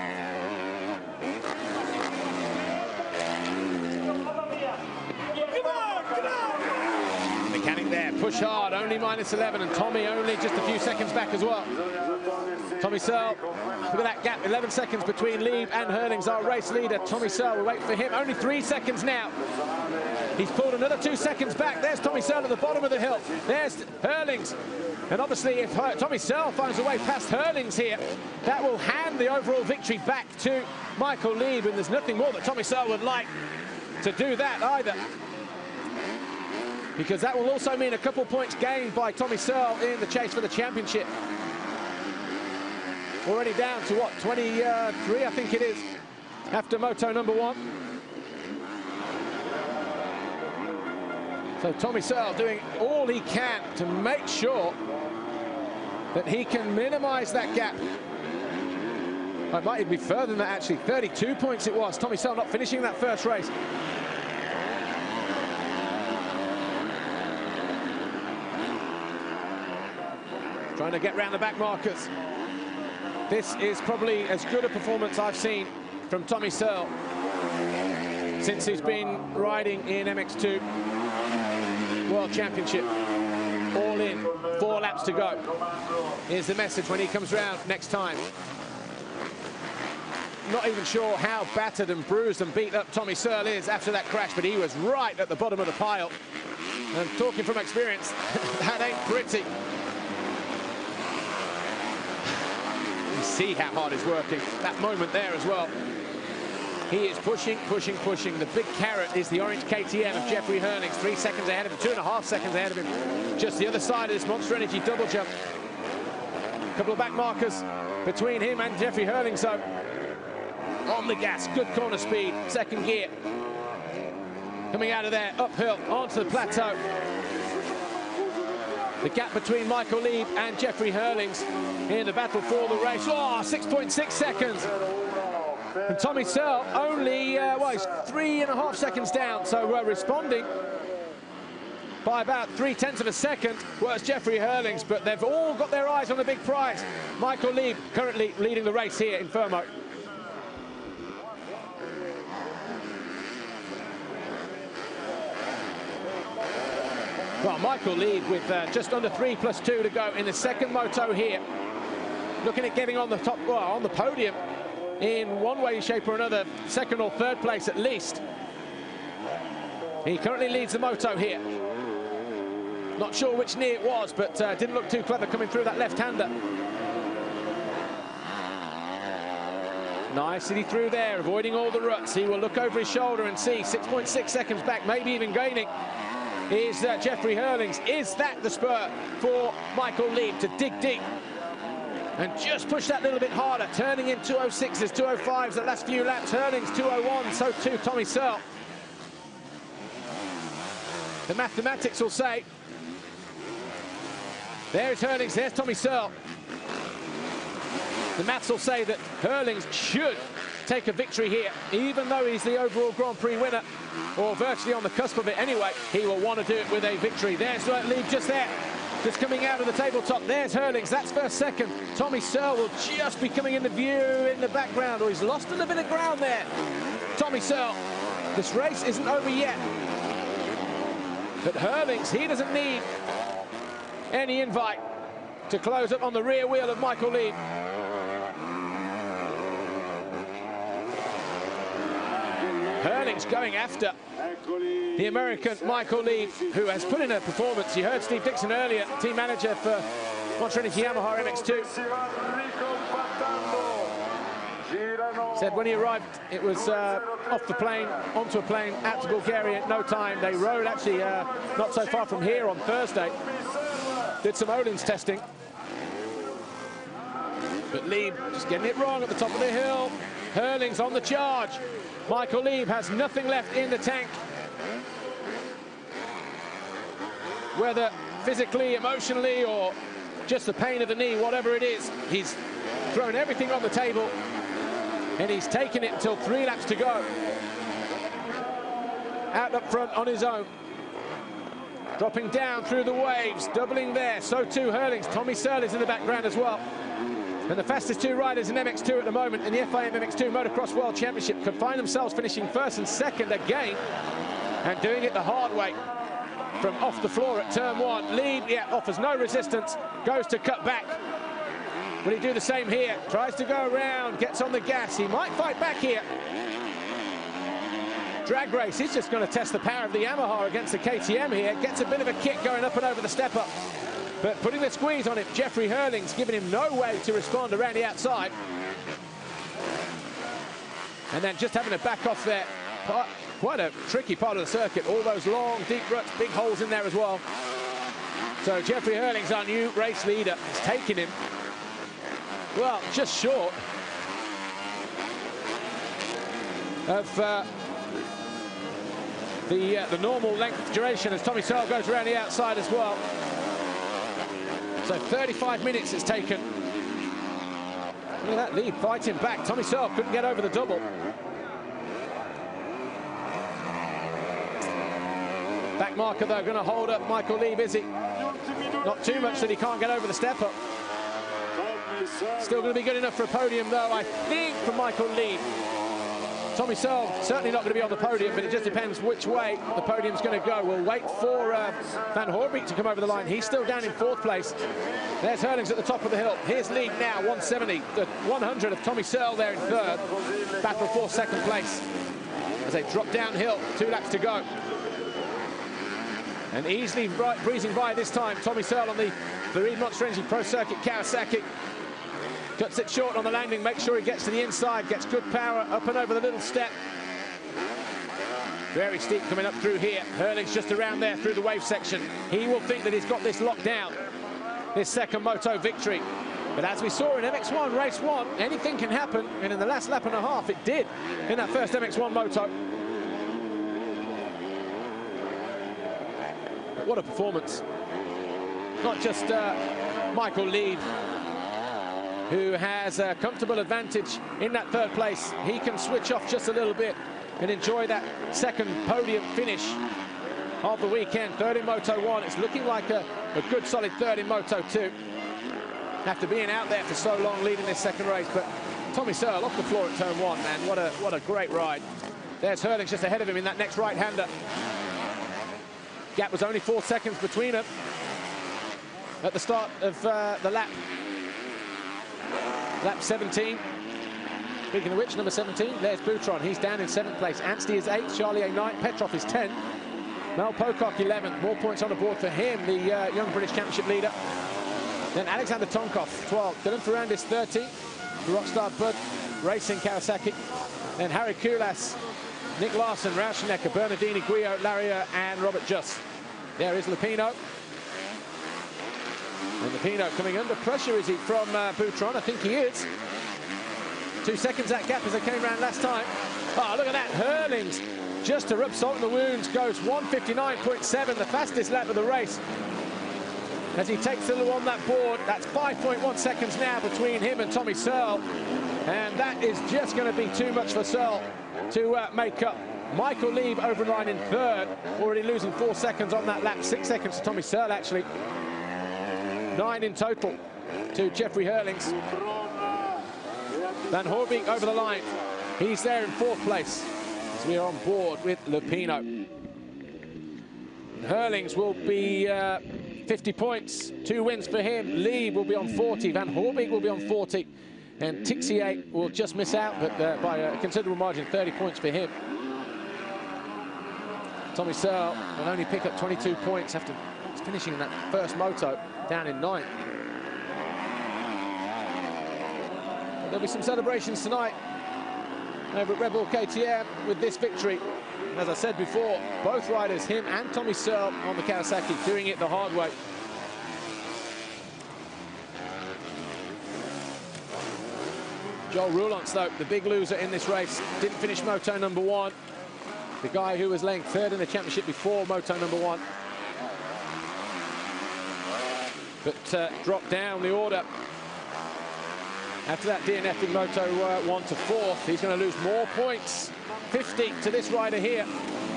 Mechanic there, push hard, only -11, and Tommy only just a few seconds back as well. Tommy Searle, look at that gap, 11 seconds between Leib and Hurlings, our race leader. Tommy Searle, we'll wait for him, only 3 seconds now. He's pulled another 2 seconds back. There's Tommy Searle at the bottom of the hill. There's Hurlings. And obviously, if Tommy Searle finds a way past Hurlings here, that will hand the overall victory back to Michael Leib, and there's nothing more that Tommy Searle would like to do that either, because that will also mean a couple points gained by Tommy Searle in the chase for the championship. Already down to what, 23, I think it is, after moto number 1. So Tommy Searle doing all he can to make sure that he can minimize that gap. It might even be further than that, actually. 32 points it was. Tommy Searle not finishing that first race. Trying to get round the back markers. This is probably as good a performance I've seen from Tommy Searle since he's been riding in MX2 World Championship. All in, 4 laps to go. Here's the message when he comes round next time. Not even sure how battered and bruised and beat up Tommy Searle is after that crash, but he was right at the bottom of the pile. And talking from experience, that ain't pretty. You see how hard he's working. That moment there as well. He is pushing, pushing, pushing. The big carrot is the orange KTM of Jeffrey Hurlings, 3 seconds ahead of him, 2.5 seconds ahead of him. Just the other side of this Monster Energy double jump. A couple of back markers between him and Jeffrey Hurlings, so on the gas, good corner speed, second gear. Coming out of there, uphill, onto the plateau. The gap between Michael Leib and Jeffrey Hurlings in the battle for the race. Oh, 6.6 seconds. And Tommy Searle only, well, he's 3.5 seconds down, so responding by about 0.3 of a second was Jeffrey Hurlings, but they've all got their eyes on the big prize. Michael Leib currently leading the race here in Fermo. Well, Michael Leib with just under 3+2 to go in the second moto here. Looking at getting on the top, well, on the podium in one way, shape or another, second or third place at least. He currently leads the moto here. Not sure which knee it was, but didn't look too clever coming through that left-hander. Nicely through there, avoiding all the ruts. He will look over his shoulder and see 6.6 seconds back, maybe even gaining, is Jeffrey Hurlings. Is that the spurt for Michael Leib to dig deep and just push that little bit harder, turning in 206s, 205s the last few laps. Hurling's 201, so too Tommy Searle. The mathematics will say, there's Hurlings, there's Tommy Searle. The maths will say that Hurlings should take a victory here, even though he's the overall Grand Prix winner, or virtually on the cusp of it anyway. He will want to do it with a victory. There's the lead just there, just coming out of the tabletop. There's Hurlings, that's first, second. Tommy Searle will just be coming into view in the background, or he's lost a little bit of ground there. Tommy Searle, this race isn't over yet. But Hurlings, he doesn't need any invite to close up on the rear wheel of Michael Leib. Hurlings going after the American Michael Leib, who has put in a performance. You heard Steve Dixon earlier, team manager for Monster Energy Yamaha MX2. Said when he arrived, it was off the plane, onto a plane, out to Bulgaria in no time. They rode actually not so far from here on Thursday. Did some Öhlins testing. But Leib just getting it wrong at the top of the hill. Hurlings on the charge. Michael Leib has nothing left in the tank. Whether physically, emotionally, or just the pain of the knee, whatever it is, he's thrown everything on the table, and he's taken it until 3 laps to go. Out up front on his own. Dropping down through the waves, doubling there. So too Hurlings. Tommy Searle is in the background as well. And the fastest two riders in MX2 at the moment in the FIM MX2 Motocross World Championship could find themselves finishing first and second again, and doing it the hard way from off the floor at turn 1. Leib, yeah, offers no resistance, goes to cut back. Will he do the same here? Tries to go around, gets on the gas. He might fight back here. Drag race, he's just going to test the power of the Yamaha against the KTM here. Gets a bit of a kick going up and over the step up. But putting the squeeze on it, Jeffrey Hurlings giving him no way to respond around the outside. And then just having to back off there. Quite a tricky part of the circuit. All those long, deep ruts, big holes in there as well. So Jeffrey Hurlings, our new race leader, has taken him, well, just short of the normal length duration as Tommy Searle goes around the outside as well. So 35 minutes it's taken. Look at that lead fighting back. Tommy Searle couldn't get over the double. Back marker though, going to hold up Michael Leib, is he? Not too much that he can't get over the step up. Still going to be good enough for a podium though, I think, for Michael Leib. Tommy Searle certainly not going to be on the podium, but it just depends which way the podium's going to go. We'll wait for Van Hoorbeek to come over the line. He's still down in 4th place. There's Hurlings at the top of the hill. Here's Leib now, 170. The 100 of Tommy Searle there in 3rd. Battle for 2nd place as they drop downhill. 2 laps to go. And easily breezing by this time, Tommy Searle on the Prix Monster Energy Pro Circuit Kawasaki. Cuts it short on the landing, makes sure he gets to the inside, gets good power up and over the little step. Very steep coming up through here. Hurlings just around there through the wave section. He will think that he's got this locked down, his 2nd moto victory. But as we saw in MX1 race 1, anything can happen, and in the last lap and a half it did in that first MX1 moto. But what a performance. Not just Michael Leib, who has a comfortable advantage in that 3rd place. He can switch off just a little bit and enjoy that 2nd podium finish of the weekend. 3rd in Moto 1. It's looking like a good solid 3rd in Moto 2. After being out there for so long leading this 2nd race. But Tommy Searle off the floor at turn 1, man. What a great ride. There's Hurlings just ahead of him in that next right-hander. Gap was only 4 seconds between them at the start of the lap. Lap 17. Speaking of which, number 17, there's Boutron. He's down in 7th place. Anstey is 8th, Charlier 9th, Petrov is 10th. Mel Pocock 11th. More points on the board for him, the young British Championship leader. Then Alexander Tonkov, 12th. Dylan Ferrandis, 13th. Rockstar Bud Racing Kawasaki. Then Harry Kulas, Nick Larson, Rauschenecker, Bernardini, Guillot, Laria, and Robert Just. There is Lupino. And Lupino coming under pressure, is he, from Boutron? I think he is. 2 seconds that gap as they came round last time. Oh, look at that. Hurlings, just to rub salt in the wounds, goes 1:59.7, the fastest lap of the race. As he takes the little on that board, that's 5.1 seconds now between him and Tommy Searle. And that is just going to be too much for Searle to make up. Michael Lieb over the line in third, already losing 4 seconds on that lap. 6 seconds to Tommy Searle, actually. 9 in total to Jeffrey Hurlings. Van Hoorbeek over the line. He's there in 4th place as we are on board with Lupino. Hurlings will be 50 points, 2 wins for him. Lieb will be on 40, Van Hoorbeek will be on 40, and Tixier will just miss out, but by a considerable margin, 30 points for him. Tommy Searle will only pick up 22 points after finishing in that first moto down in 9th. There'll be some celebrations tonight over at Red Bull KTM with this victory. And as I said before, both riders, him and Tommy Searle on the Kawasaki, doing it the hard way. Joel Roulance, though, the big loser in this race, didn't finish moto number 1. The guy who was laying 3rd in the championship before moto number 1. But dropped down the order. After that DNF in Moto 1 to 4th, he's going to lose more points. 50 to this rider here,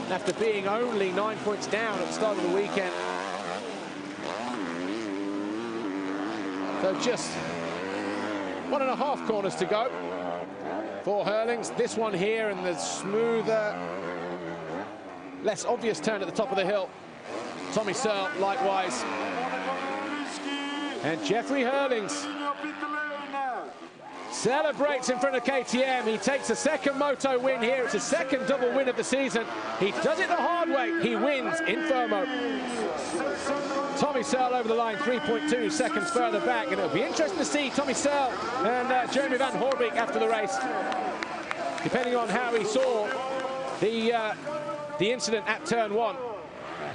after being only 9 points down at the start of the weekend. So just 1.5 corners to go for Hurlings. This one here and the smoother, less obvious turn at the top of the hill. Tommy Searle likewise. And Jeffrey Hurlings celebrates in front of KTM. He takes a 2nd moto win here. It's a 2nd double win of the season. He does it the hard way. He wins in Fermo. Tommy Searle over the line, 3.2 seconds further back. And it'll be interesting to see Tommy Searle and Jeremy Van Hoorbeek after the race, depending on how he saw the incident at turn 1.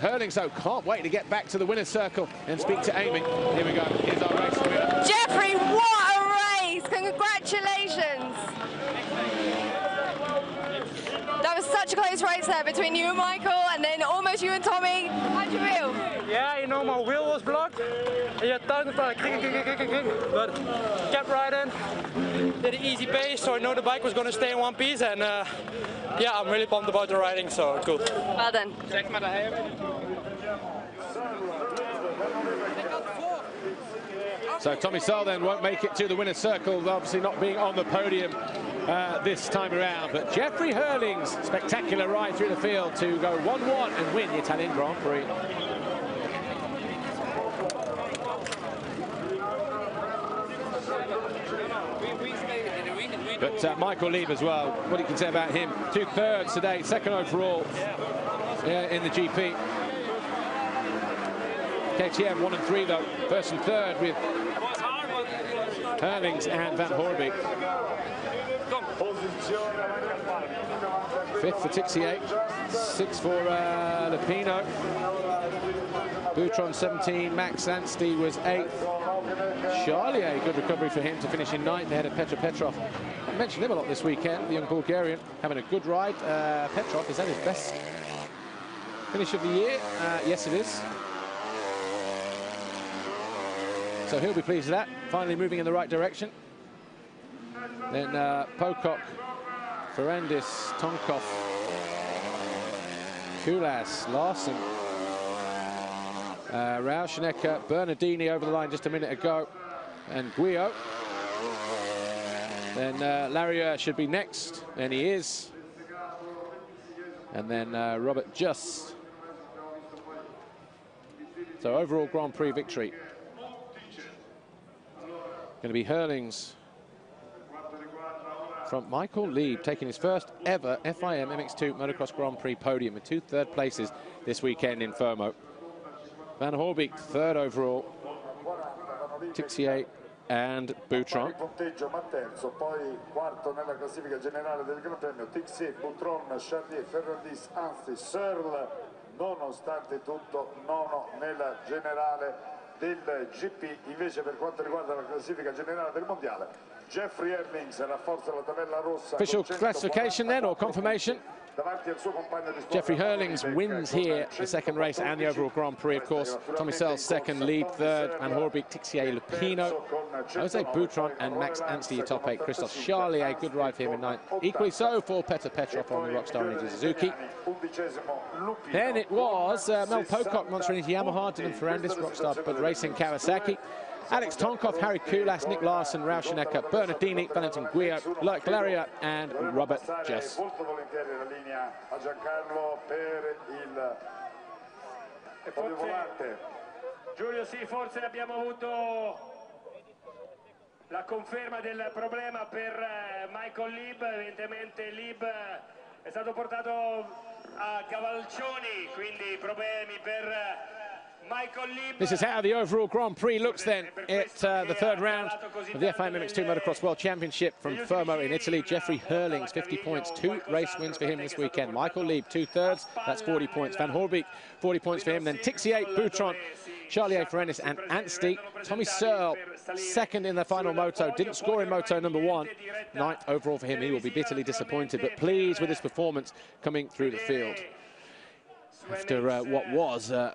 Hurlings, though, can't wait to get back to the winner's circle and speak to Amy. Here we go. Here's our race winner. Jeffrey, what a race! Congratulations! That was such a close race there between you and Michael, and then almost you and Tommy. How'd you feel? Yeah, you know, my wheel was blocked. And you turned in front, but kept riding. Did an easy pace, so I know the bike was going to stay in one piece, and yeah, I'm really pumped about the riding, so cool. Well done. So Tommy Searle then won't make it to the winner's circle, obviously not being on the podium this time around. But Jeffrey Hurlings, spectacular ride through the field to go 1-1 and win the Italian Grand Prix. But Michael Lieb as well, what you can say about him. 2 thirds today, 2nd overall in the GP. KTM 1 and 3 though, 1st and 3rd with Hurlings and Van Hoorbeek. 5th for Tixier, 6th for Lupino. Boutron 17, Max Anstey was 8th. Charlier, good recovery for him to finish in 9th ahead of Petr Petrov. I mentioned him a lot this weekend, the young Bulgarian, having a good ride. Petrov, is that his best finish of the year? Yes, it is. So he'll be pleased with that, finally moving in the right direction. Then Pocock, Ferrandis, Tonkov, Kulas, Larson, Rauschnecker, Bernardini over the line just a minute ago, and Guillot. Then Larrier should be next, and he is. And then Robert Just. So overall Grand Prix victory. Going to be Hurlings from Michael Lieb, taking his first ever FIM MX2 Motocross Grand Prix podium with 2 third places this weekend in Fermo. Van Hoorbeek 3rd overall, Tixier and Boutron. Punteggio ma terzo, poi quarto nella classifica generale del Gran Premio Tixier, Boutron, Charlier, Ferrandis, Anstey, Searle, nonostante tutto nono nella generale del GP. Invece per quanto riguarda la classifica generale del mondiale, Jeffrey Herlings rafforza la tabella rossa. Official classification then, or confirmation. Jeffrey Herlings wins here the second race and the overall Grand Prix, of course. Tommy Searle second, Lieb third, Van Hoorbeek, Tixier, Lupino, Jose Boutron and Max Anstey top 8. Christophe Charlier, good ride for him in ninth. Equally so for Petr Petrov on the Rockstar Energy Suzuki. Then it was Mel Pocock, Monster Energy Yamaha, Dylan Ferrandis, Rockstar Bud Racing Kawasaki. Alex Tonkov, Harry Kulas, Nick Larson, Rauschenecker, Bernardini, Valentin Guillot, Claria and Robert Jess. Giulio, sì, forse abbiamo avuto la conferma del problema per Michael Lieb. Evidentemente Lieb è stato portato a cavalcioni, quindi problemi per Michael Lieb. This is how the overall Grand Prix looks then at the third round of the FIM MX2 Motocross World Championship from Fermo in Italy. Jeffrey Herlings, 50 points, 2 race wins for him this weekend. Michael Lieb, 2/3, that's 40 points. Van Hoorbeek, 40 points for him. Then Tixier, Boutron, Charlier, Ferrandis and Anstey. Tommy Searle, second in the final moto, didn't score in moto number 1. 9th overall for him. He will be bitterly disappointed, but pleased with his performance coming through the field. After what was a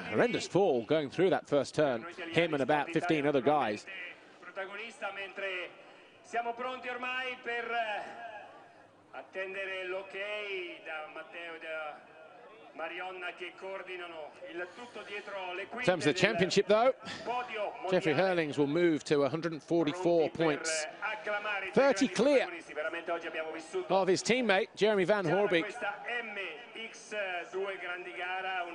horrendous fall going through that first turn, him and about 15 other guys. Siamo pronti ormai per attendere l'ok da Matteo e da Marionna che coordinano il tutto dietro le quinte. In terms of the championship though, Jeffrey Herlings will move to 144 points, 30 clear of his teammate Jeremy Van Hoorbeek.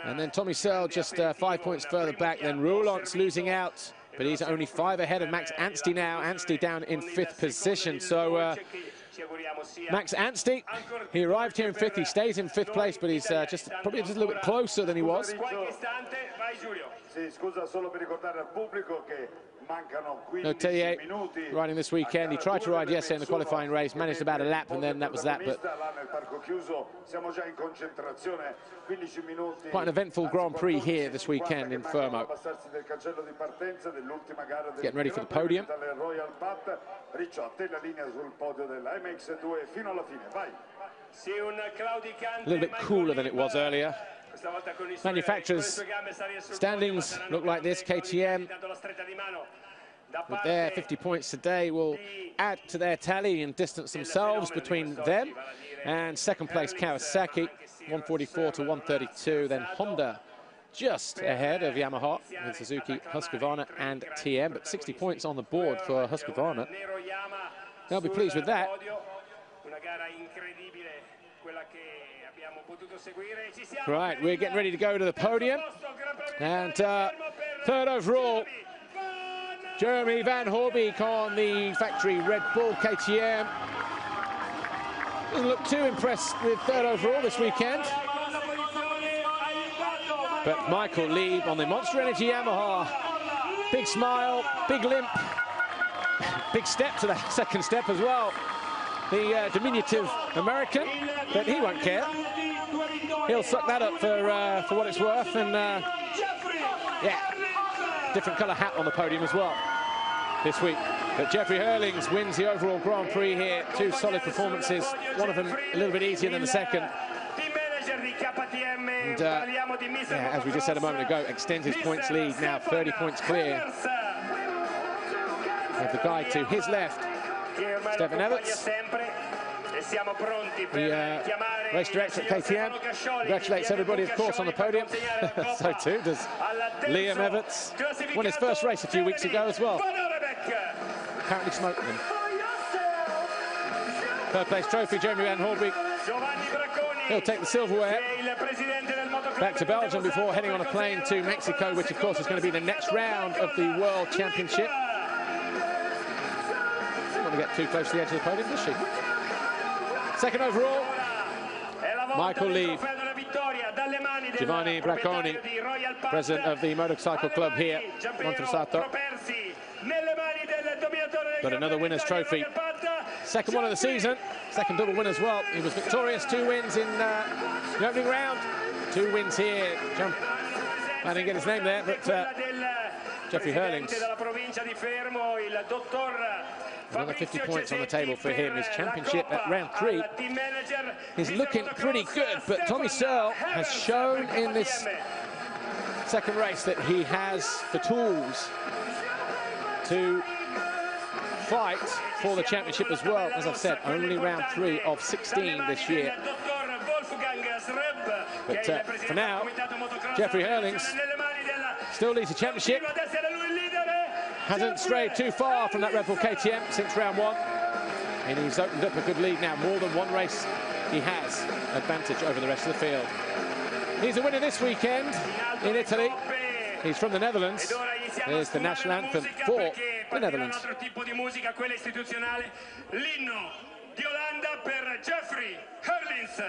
And then Tommy Searle just 5 points further back. Then Roulant's losing out, but he's only 5 ahead of Max Anstey now. Anstey down in 5th position. So Max Anstey, he arrived here in 5th. He stays in 5th place, but he's probably just a little bit closer than he was. No Tellier riding this weekend. He tried to ride yesterday in the qualifying race, managed about a lap, and then that was that. But quite an eventful Grand Prix here this weekend in Fermo. Getting ready for the podium. A little bit cooler than it was earlier. Manufacturers' standings look like this. KTM, with their 50 points today, will add to their tally and distance themselves between them. And second place Kawasaki, 144 to 132. Then Honda just ahead of Yamaha with Suzuki, Husqvarna and TM, but 60 points on the board for Husqvarna. They'll be pleased with that. Right, we're getting ready to go to the podium. And third overall, Jeremy Van Hoorbeek on the factory Red Bull KTM. Doesn't look too impressed with third overall this weekend. But Michael Lieb on the Monster Energy Yamaha. Big smile, big limp, big step to the second step as well. The diminutive American, but he won't care. He'll suck that up for what it's worth, and yeah, different colour hat on the podium as well this week. But Jeffrey Herlings wins the overall Grand Prix here. 2 solid performances, one of them a little bit easier than the second. And yeah, as we just said a moment ago, extends his points lead now, 30 points clear. With the guy to his left, Stefan Everts, the race director at KTM, congratulates everybody, of course, on the podium. So too does Liam Everts. Won his first race a few weeks ago as well. Apparently smoking them. Third place trophy, Jeremy Van Hoorbeek. He'll take the silverware back to Belgium before heading on a plane to Mexico, which of course is going to be the next round of the World Championship. Don't want to get too close to the edge of the podium, does she? Second overall, Michael Lieb. Giovanni Bracconi, president of the motorcycle club here, Monterosato. But another winner's trophy. Second one of the season, second double win as well. He was victorious, 2 wins in the opening round. 2 wins here. I didn't get his name there, but Jeffrey Hurlings. Another 50 points on the table for him. His championship at round 3 is looking pretty good, but Tommy Searle has shown in this second race that he has the tools to fight for the championship as well. As I've said, only round 3 of 16 this year. But for now, Jeffrey Hurlings still leads the championship. Hasn't strayed too far from that Red Bull KTM since round 1. And he's opened up a good lead now. More than one race he has advantage over the rest of the field. He's a winner this weekend in Italy. He's from the Netherlands. There's the national anthem for the Netherlands. L'inno di Olanda per Jeffrey Hurlings.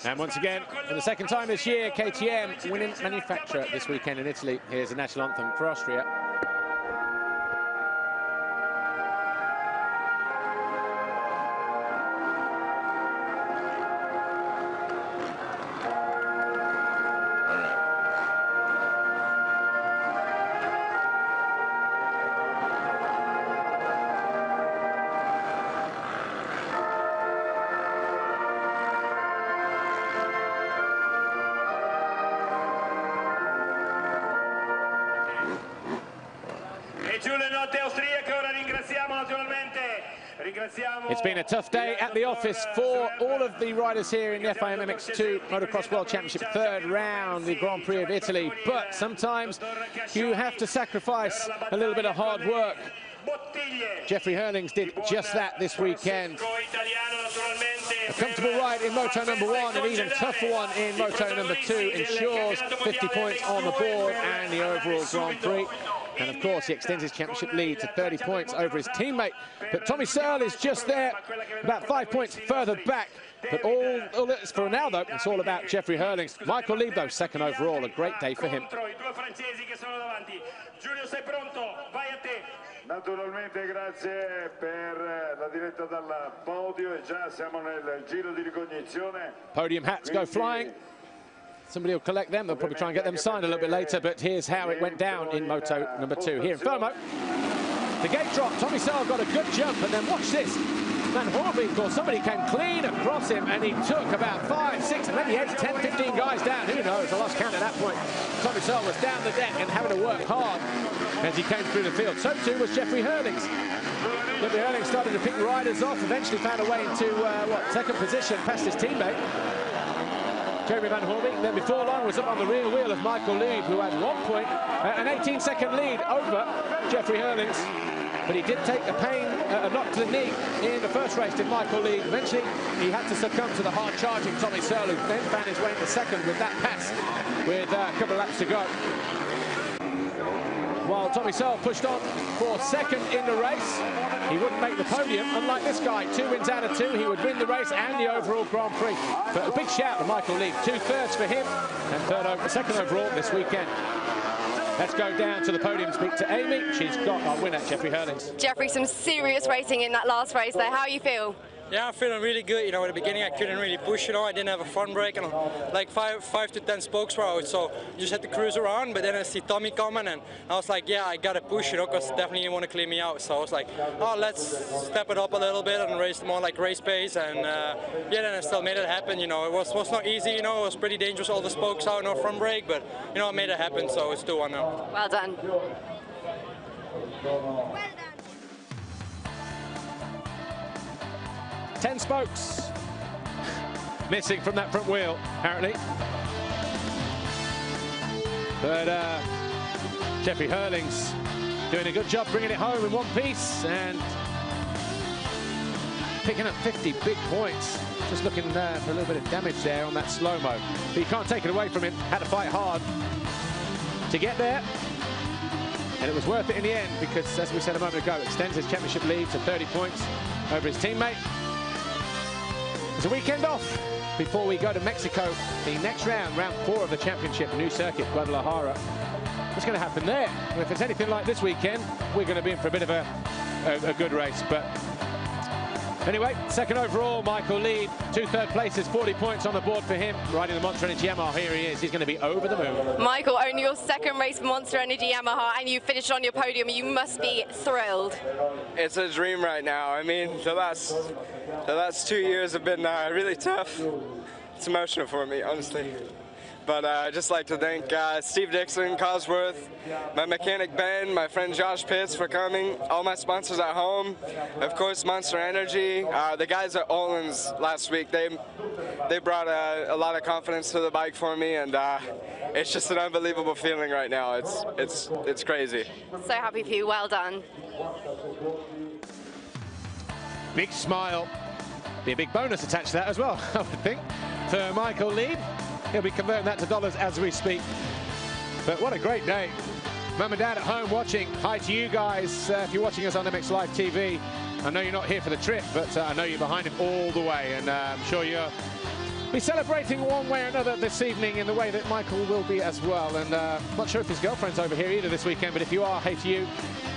And once again, for the second time this year, KTM winning manufacturer this weekend in Italy. Here's the national anthem for Austria. It's been a tough day at the office for all of the riders here in the FIM MX2 Motocross World Championship, 3rd round, the Grand Prix of Italy. But sometimes you have to sacrifice a little bit of hard work. Jeffrey Hurlings did just that this weekend. A comfortable ride in Moto number 1, an even tougher one in Moto number 2 ensures 50 points on the board and the overall Grand Prix. And of course, he extends his championship lead to 30 points over his teammate. But Tommy Searle is just there, about 5 points further back. But all it's for now, though, it's all about Jeffrey Hurlings. Michael Lieb, though, 2nd overall. A great day for him. Naturalmente grazie per la diretta dal podio e già siamo nel giro di ricognizione. Podium hats go flying. Somebody will collect them. They'll probably try and get them signed a little bit later, but here's how it went down in Moto number 2. Here in Fermo, the gate drop. Tommy Searle got a good jump, and then watch this. Van Hoornwinkel, somebody came clean across him, and he took about 5, 6, maybe 8, 10, 15 guys down. Who knows? I lost count at that point. Tommy Searle was down the deck and having to work hard as he came through the field. So too was Jeffrey Hurlings. Jeffrey Hurlings started to pick riders off, eventually found a way into, 2nd position, past his teammate, Jeremy Van Hoornwinkel. Then before long was up on the rear wheel of Michael Lieb, who had 1 point, an 18-second lead over Jeffrey Hurlings. But he did take a knock to the knee in the first race, did Michael Lieb. Eventually, he had to succumb to the hard-charging Tommy Searle, who then found his way into 2nd with that pass, with a couple of laps to go. While Tommy Searle pushed on for 2nd in the race, he wouldn't make the podium. Unlike this guy, 2 wins out of 2, he would win the race and the overall Grand Prix. But a big shout to Michael Lieb, 2/3 for him, and 2nd overall this weekend. Let's go down to the podium, speak to Amy. She's got our winner, Jeffrey Hurlings. Jeffrey, some serious racing in that last race there. How you feel? Yeah, I'm feeling really good. You know, at the beginning I couldn't really push, you know, I didn't have a front brake and like 5 to 10 spokes were out, so you just had to cruise around. But then I see Tommy coming and I was like, yeah, I gotta push, you know, because definitely you want to clean me out. So I was like, oh, let's step it up a little bit and race more like race pace. And yeah, then I still made it happen. You know, it was not easy, you know, it was pretty dangerous, all the spokes out, no front brake, but you know, I made it happen, so it's 2-1 now. Well done. Well done. 10 spokes missing from that front wheel, apparently. But Jeffrey Hurling's doing a good job bringing it home in one piece and picking up 50 big points. Just looking for a little bit of damage there on that slow-mo. But you can't take it away from him. Had to fight hard to get there. And it was worth it in the end because, as we said a moment ago, extends his championship lead to 30 points over his teammate. It's a weekend off before we go to Mexico. The next round, round 4 of the championship, new circuit, Guadalajara. What's going to happen there? Well, if it's anything like this weekend, we're going to be in for a bit of a good race. But anyway, second overall, Michael Lieb, 2 third places, 40 points on the board for him, riding the Monster Energy Yamaha. Here he is. He's going to be over the moon. Michael, only your second race for Monster Energy Yamaha, and you finished on your podium. You must be thrilled. It's a dream right now. I mean, the last 2 years have been really tough. It's emotional for me, honestly. But I'd just like to thank Steve Dixon, Cosworth, my mechanic Ben, my friend Josh Pitts for coming, all my sponsors at home, of course Monster Energy, the guys at Olin's last week. They brought a lot of confidence to the bike for me, and it's just an unbelievable feeling right now. It's crazy. So happy for you. Well done. Big smile. Be a big bonus attached to that as well, I would think, for Michael Lieb. He'll be converting that to dollars as we speak. But what a great day. Mum and Dad at home watching. Hi to you guys if you're watching us on MX Live TV. I know you're not here for the trip, but I know you're behind him all the way. And I'm sure you'll be celebrating one way or another this evening in the way that Michael will be as well. And not sure if his girlfriend's over here either this weekend, but if you are, hey to you.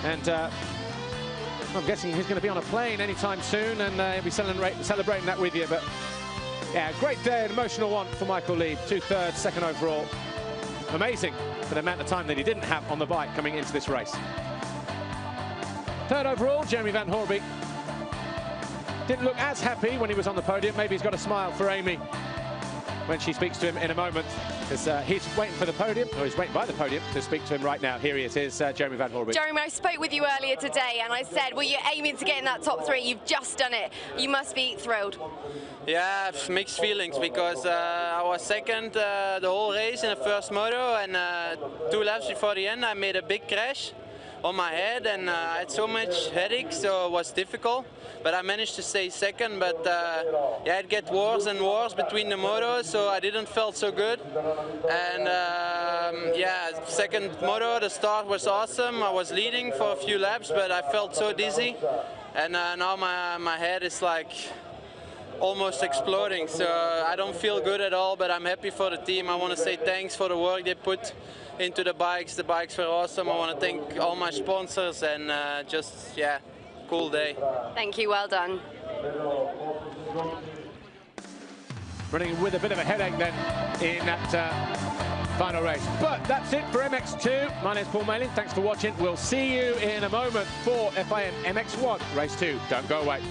And I'm guessing he's going to be on a plane anytime soon, and he'll be celebrating that with you. But yeah, great day, an emotional one for Michael Lieb. 2 thirds, second overall. Amazing for the amount of time that he didn't have on the bike coming into this race. Third overall, Jeremy Van Horby. Didn't look as happy when he was on the podium. Maybe he's got a smile for Amy when she speaks to him in a moment. Because he's waiting for the podium, or he's waiting by the podium to speak to him right now. Here he is, here's Jeremy Van Horby. Jeremy, I spoke with you earlier today and I said, well, you're aiming to get in that top 3. You've just done it. You must be thrilled. Yeah, mixed feelings because I was second the whole race in the first moto, and 2 laps before the end I made a big crash on my head, and I had so much headache, so it was difficult. But I managed to stay second, but yeah, it get worse and worse between the motos, so I didn't feel so good. And yeah, second moto, the start was awesome. I was leading for a few laps, but I felt so dizzy, and now my head is like almost exploding, so I don't feel good at all, but I'm happy for the team. I want to say thanks for the work they put into the bikes. The bikes were awesome. I want to thank all my sponsors, and just, yeah, cool day. Thank you, well done. Running with a bit of a headache then in that final race. But that's it for MX2. My name's Paul Mayling. Thanks for watching. We'll see you in a moment for FIM MX1 Race 2. Don't go away.